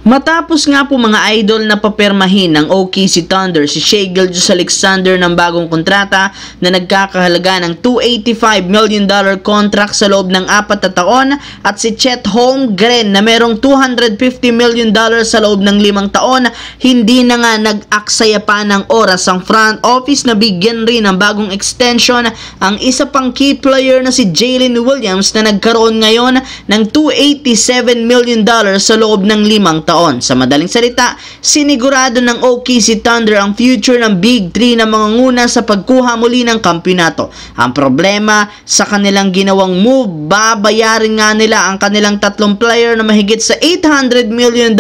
Matapos nga po mga idol na papirmahin ng OKC Thunder si Shai Gilgeous-Alexander ng bagong kontrata na nagkakahalaga ng $285 million contract sa loob ng 4 na taon at si Chet Holmgren na merong $250 million sa loob ng 5 taon, hindi na nga nag-aksaya pa ng oras ang front office na bigyan rin ng bagong extension ang isa pang key player na si Jalen Williams na nagkaroon ngayon ng $287 million sa loob ng 5 taon. Sa madaling salita, sinigurado ng OKC Thunder ang future ng Big 3 na mangunguna sa pagkuha muli ng kampyonato. Ang problema sa kanilang ginawang move, babayarin nga nila ang kanilang 3 player na mahigit sa $800 million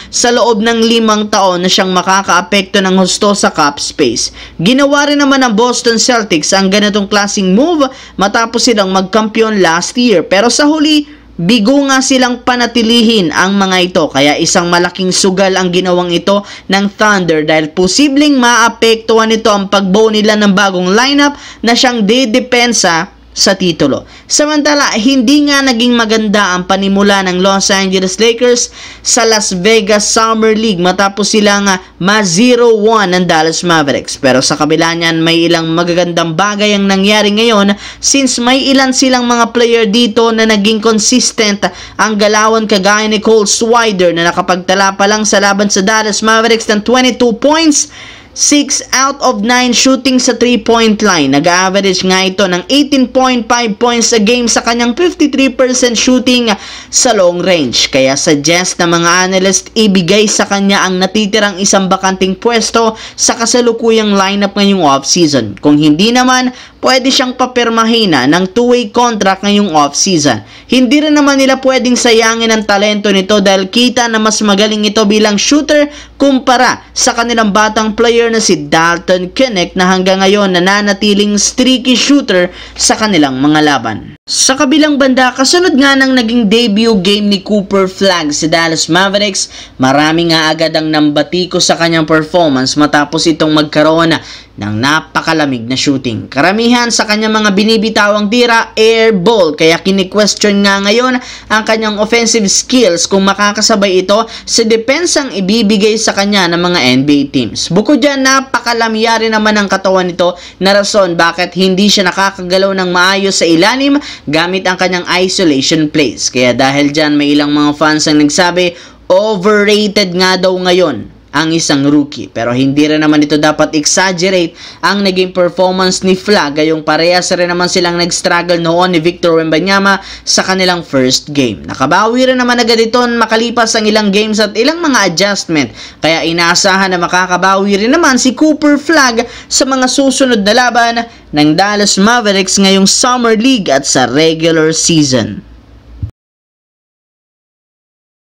sa loob ng 5 taon na siyang makakaapekto ng husto sa cap space. Ginawa rin naman ng Boston Celtics ang ganitong klaseng move matapos silang magkampiyon last year, pero sa huli bigo nga silang panatilihin ang mga ito, kaya isang malaking sugal ang ginawang ito ng Thunder dahil posibleng maapektuhan nito ang pagbuo nila ng bagong lineup na siyang dedepensa sa titulo. Samantala, hindi nga naging maganda ang panimula ng Los Angeles Lakers sa Las Vegas Summer League matapos silang ma-0-1 ng Dallas Mavericks. Pero sa kabila niyan, may ilang magagandang bagay ang nangyari ngayon since may ilan silang mga player dito na naging consistent ang galawan, kagaya ni Cole Swider na nakapagtala pa lang sa laban sa Dallas Mavericks ng 22 points, 6 out of 9 shooting sa 3-point line. Nag-average nga ito ng 18.5 points a game sa kanyang 53% shooting sa long range. Kaya suggest na mga analyst ibigay sa kanya ang natitirang isang bakanting pwesto sa kasalukuyang lineup ngayong off-season. Kung hindi naman, pwede siyang papirmahin ng 2-way contract ngayong off-season. Hindi rin naman nila pwedeng sayangin ang talento nito dahil kita na mas magaling ito bilang shooter kumpara sa kanilang batang player na si Dalton Knecht na hanggang ngayon nananatiling streaky shooter sa kanilang mga laban. Sa kabilang banda, kasunod nga ng naging debut game ni Cooper Flagg si Dallas Mavericks, marami nga agad ang nambatiko sa kanyang performance matapos itong magkaroon ng napakalamig na shooting. Karamihan sa kanyang mga binibitawang tira, air ball, kaya kini-question nga ngayon ang kanyang offensive skills kung makakasabay ito sa depensang ibibigay sa kanya ng mga NBA teams. Bukod dyan, napakalamya rin naman ang katawan nito na rason bakit hindi siya nakakagalaw ng maayos sa ilalim gamit ang kanyang isolation plays. Kaya dahil dyan, may ilang mga fans ang nagsabi, overrated nga daw ngayon ang isang rookie. Pero hindi rin naman ito dapat exaggerate ang naging performance ni Flagg, gayong parehas rin naman silang nag-struggle noon ni Victor Wembanyama sa kanilang first game. Nakabawi rin naman agad ito makalipas ang ilang games at ilang mga adjustment, kaya inaasahan na makakabawi rin naman si Cooper Flagg sa mga susunod na laban ng Dallas Mavericks ngayong Summer League at sa regular season.